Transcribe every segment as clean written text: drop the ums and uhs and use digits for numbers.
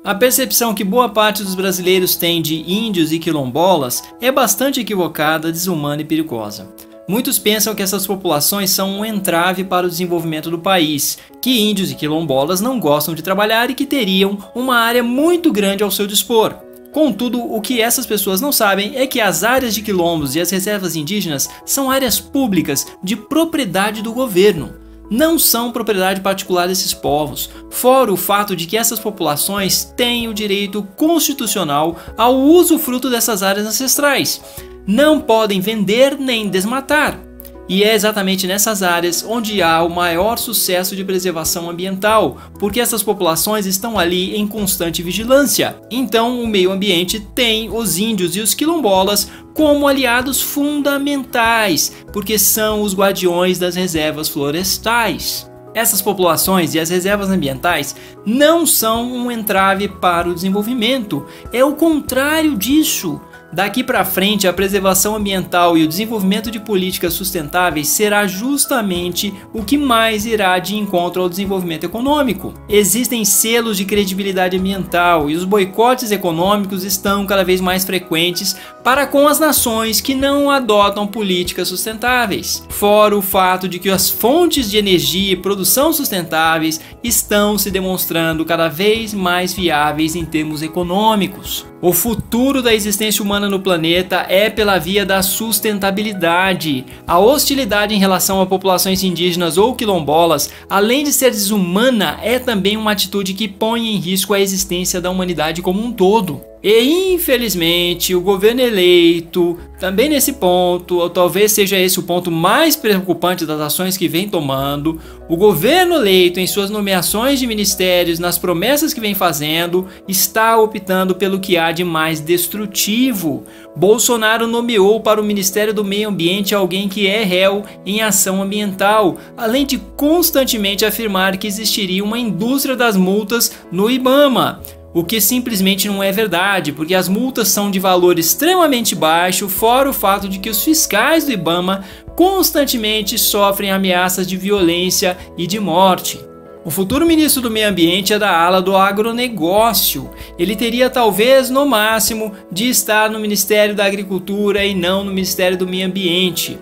A percepção que boa parte dos brasileiros tem de índios e quilombolas é bastante equivocada, desumana e perigosa. Muitos pensam que essas populações são um entrave para o desenvolvimento do país, que índios e quilombolas não gostam de trabalhar e que teriam uma área muito grande ao seu dispor. Contudo, o que essas pessoas não sabem é que as áreas de quilombos e as reservas indígenas são áreas públicas de propriedade do governo. Não são propriedade particular desses povos, fora o fato de que essas populações têm o direito constitucional ao usufruto dessas áreas ancestrais. Não podem vender nem desmatar. E é exatamente nessas áreas onde há o maior sucesso de preservação ambiental, porque essas populações estão ali em constante vigilância. Então o meio ambiente tem os índios e os quilombolas como aliados fundamentais, porque são os guardiões das reservas florestais. Essas populações e as reservas ambientais não são um entrave para o desenvolvimento, é o contrário disso. Daqui para frente, a preservação ambiental e o desenvolvimento de políticas sustentáveis será justamente o que mais irá de encontro ao desenvolvimento econômico. Existem selos de credibilidade ambiental e os boicotes econômicos estão cada vez mais frequentes para com as nações que não adotam políticas sustentáveis. Fora o fato de que as fontes de energia e produção sustentáveis estão se demonstrando cada vez mais viáveis em termos econômicos. O futuro da existência humana no planeta é pela via da sustentabilidade. A hostilidade em relação a populações indígenas ou quilombolas, além de ser desumana, é também uma atitude que põe em risco a existência da humanidade como um todo. E infelizmente o governo eleito, também nesse ponto, ou talvez seja esse o ponto mais preocupante das ações que vem tomando, o governo eleito em suas nomeações de ministérios, nas promessas que vem fazendo, está optando pelo que há de mais destrutivo. Bolsonaro nomeou para o Ministério do Meio Ambiente alguém que é réu em ação ambiental, além de constantemente afirmar que existiria uma indústria das multas no IBAMA. O que simplesmente não é verdade, porque as multas são de valor extremamente baixo, fora o fato de que os fiscais do IBAMA constantemente sofrem ameaças de violência e de morte. O futuro ministro do Meio Ambiente é da ala do agronegócio. Ele teria talvez, no máximo, de estar no Ministério da Agricultura e não no Ministério do Meio Ambiente.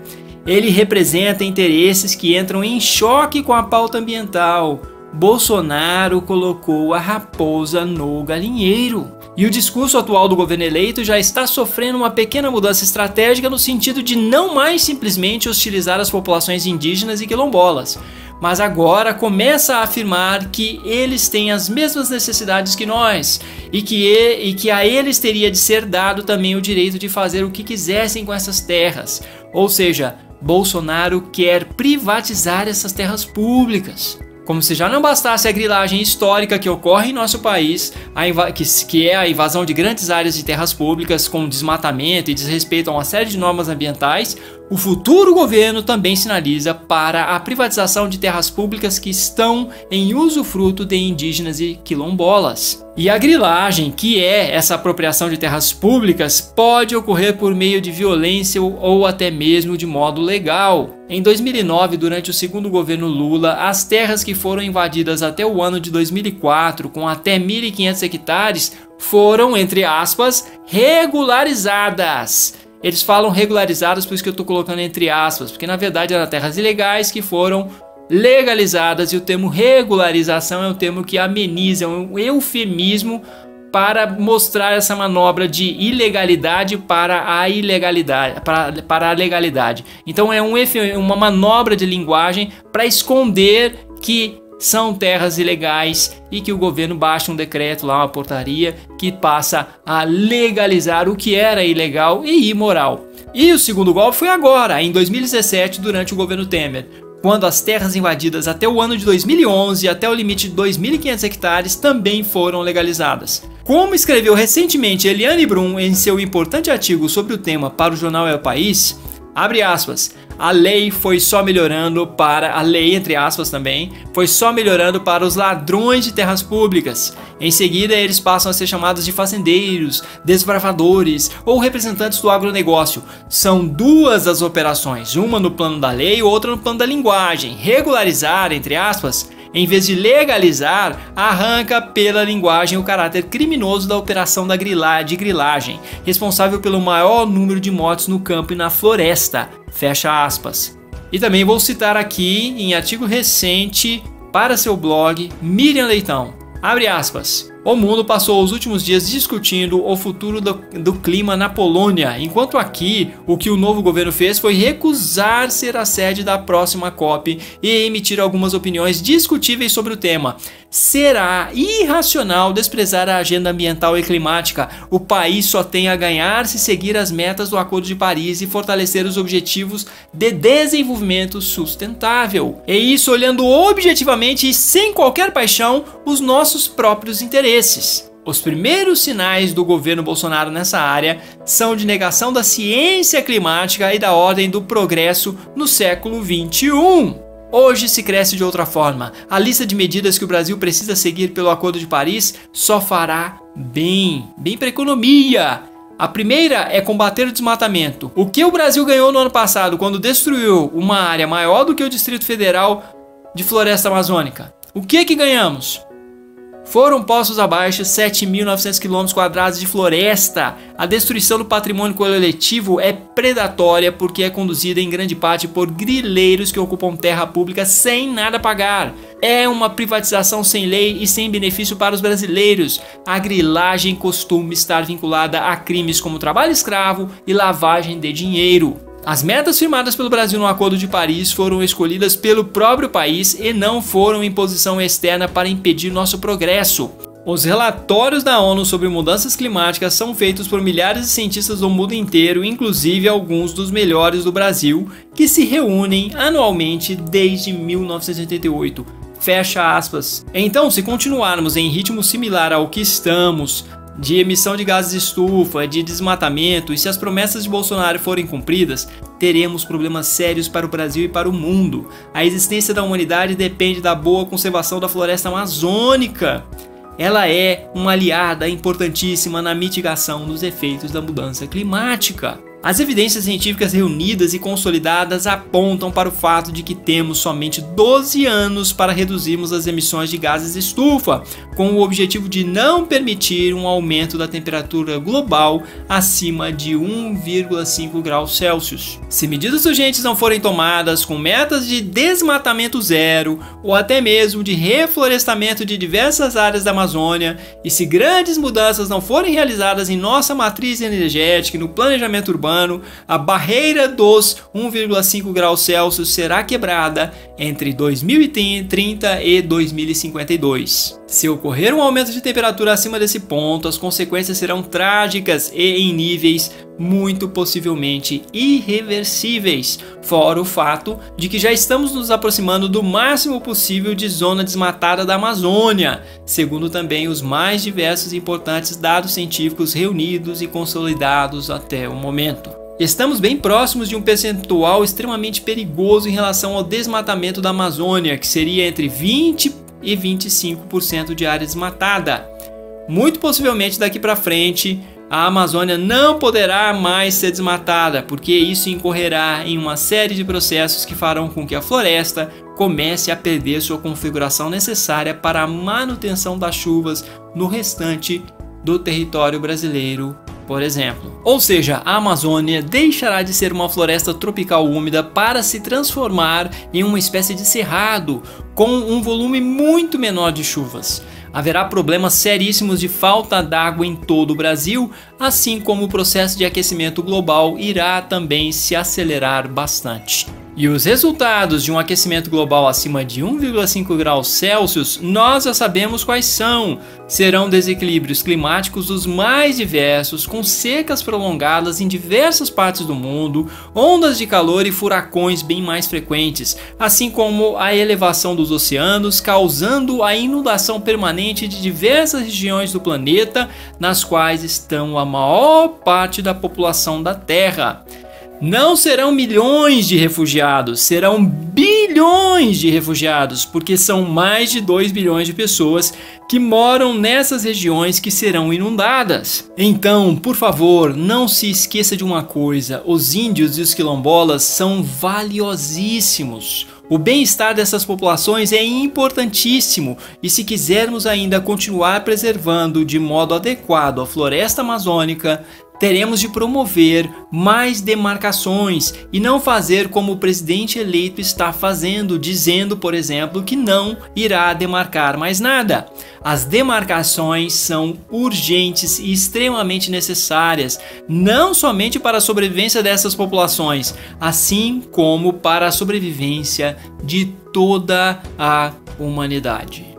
Ele representa interesses que entram em choque com a pauta ambiental. Bolsonaro colocou a raposa no galinheiro. E o discurso atual do governo eleito já está sofrendo uma pequena mudança estratégica no sentido de não mais simplesmente hostilizar as populações indígenas e quilombolas, mas agora começa a afirmar que eles têm as mesmas necessidades que nós e que a eles teria de ser dado também o direito de fazer o que quisessem com essas terras. Ou seja, Bolsonaro quer privatizar essas terras públicas. Como se já não bastasse a grilagem histórica que ocorre em nosso país, que é a invasão de grandes áreas de terras públicas com desmatamento e desrespeito a uma série de normas ambientais, o futuro governo também sinaliza para a privatização de terras públicas que estão em usufruto de indígenas e quilombolas. E a grilagem, que é essa apropriação de terras públicas, pode ocorrer por meio de violência ou até mesmo de modo legal. Em 2009, durante o segundo governo Lula, as terras que foram invadidas até o ano de 2004, com até 1.500 hectares, foram, entre aspas, regularizadas. Eles falam regularizadas, por isso que eu estou colocando entre aspas, porque na verdade eram terras ilegais que foram legalizadas, e o termo regularização é um termo que ameniza, é um eufemismo para mostrar essa manobra de ilegalidade para a ilegalidade, para a legalidade. Então é uma manobra de linguagem para esconder que são terras ilegais e que o governo baixa um decreto lá, uma portaria, que passa a legalizar o que era ilegal e imoral. E o segundo golpe foi agora, em 2017, durante o governo Temer, quando as terras invadidas até o ano de 2011, até o limite de 2.500 hectares, também foram legalizadas. Como escreveu recentemente Eliane Brum em seu importante artigo sobre o tema para o jornal El País, abre aspas, a lei foi só melhorando para, a lei entre aspas também, foi só melhorando para os ladrões de terras públicas. Em seguida eles passam a ser chamados de fazendeiros, desbravadores ou representantes do agronegócio. São duas as operações, uma no plano da lei e outra no plano da linguagem. Regularizar, entre aspas, em vez de legalizar, arranca pela linguagem o caráter criminoso da operação de grilagem, responsável pelo maior número de mortes no campo e na floresta. Fecha aspas. E também vou citar aqui, em artigo recente, para seu blog, Miriam Leitão. Abre aspas. O mundo passou os últimos dias discutindo o futuro do clima na Polônia, enquanto aqui o que o novo governo fez foi recusar ser a sede da próxima COP e emitir algumas opiniões discutíveis sobre o tema. Será irracional desprezar a agenda ambiental e climática. O país só tem a ganhar se seguir as metas do Acordo de Paris e fortalecer os objetivos de desenvolvimento sustentável. E isso olhando objetivamente e sem qualquer paixão os nossos próprios interesses. Os primeiros sinais do governo Bolsonaro nessa área são de negação da ciência climática e da ordem do progresso no século XXI. Hoje se cresce de outra forma. A lista de medidas que o Brasil precisa seguir pelo Acordo de Paris só fará bem para a economia. A primeira é combater o desmatamento. O que o Brasil ganhou no ano passado quando destruiu uma área maior do que o Distrito Federal de floresta amazônica? O que ganhamos? Foram postos abaixo 7.900 km² de floresta. A destruição do patrimônio coletivo é predatória porque é conduzida em grande parte por grileiros que ocupam terra pública sem nada pagar. É uma privatização sem lei e sem benefício para os brasileiros. A grilagem costuma estar vinculada a crimes como trabalho escravo e lavagem de dinheiro. As metas firmadas pelo Brasil no Acordo de Paris foram escolhidas pelo próprio país e não foram imposição externa para impedir nosso progresso. Os relatórios da ONU sobre mudanças climáticas são feitos por milhares de cientistas do mundo inteiro, inclusive alguns dos melhores do Brasil, que se reúnem anualmente desde 1988. Fecha aspas. Então, se continuarmos em ritmo similar ao que estamos, de emissão de gases de estufa, de desmatamento, e se as promessas de Bolsonaro forem cumpridas, teremos problemas sérios para o Brasil e para o mundo. A existência da humanidade depende da boa conservação da floresta amazônica. Ela é uma aliada importantíssima na mitigação dos efeitos da mudança climática. As evidências científicas reunidas e consolidadas apontam para o fato de que temos somente 12 anos para reduzirmos as emissões de gases de estufa, com o objetivo de não permitir um aumento da temperatura global acima de 1,5 graus Celsius. Se medidas urgentes não forem tomadas com metas de desmatamento zero ou até mesmo de reflorestamento de diversas áreas da Amazônia, e se grandes mudanças não forem realizadas em nossa matriz energética e no planejamento urbano, a barreira dos 1,5 graus Celsius será quebrada entre 2030 e 2052. Se ocorrer um aumento de temperatura acima desse ponto, as consequências serão trágicas e em níveis muito possivelmente irreversíveis, fora o fato de que já estamos nos aproximando do máximo possível de zona desmatada da Amazônia, segundo também os mais diversos e importantes dados científicos reunidos e consolidados até o momento. Estamos bem próximos de um percentual extremamente perigoso em relação ao desmatamento da Amazônia, que seria entre 20% e 25% de área desmatada. Muito possivelmente daqui para frente, a Amazônia não poderá mais ser desmatada, porque isso incorrerá em uma série de processos que farão com que a floresta comece a perder sua configuração necessária para a manutenção das chuvas no restante do território brasileiro, por exemplo. Ou seja, a Amazônia deixará de ser uma floresta tropical úmida para se transformar em uma espécie de cerrado, com um volume muito menor de chuvas. Haverá problemas seríssimos de falta d'água em todo o Brasil, assim como o processo de aquecimento global irá também se acelerar bastante. E os resultados de um aquecimento global acima de 1,5 graus Celsius, nós já sabemos quais são. Serão desequilíbrios climáticos dos mais diversos, com secas prolongadas em diversas partes do mundo, ondas de calor e furacões bem mais frequentes, assim como a elevação dos oceanos, causando a inundação permanente de diversas regiões do planeta, nas quais estão a maior parte da população da Terra. Não serão milhões de refugiados, serão bilhões de refugiados, porque são mais de 2 bilhões de pessoas que moram nessas regiões que serão inundadas. Então, por favor, não se esqueça de uma coisa: os índios e os quilombolas são valiosíssimos. O bem-estar dessas populações é importantíssimo e se quisermos ainda continuar preservando de modo adequado a floresta amazônica, teremos de promover mais demarcações e não fazer como o presidente eleito está fazendo, dizendo, por exemplo, que não irá demarcar mais nada. As demarcações são urgentes e extremamente necessárias, não somente para a sobrevivência dessas populações, assim como para a sobrevivência de toda a humanidade.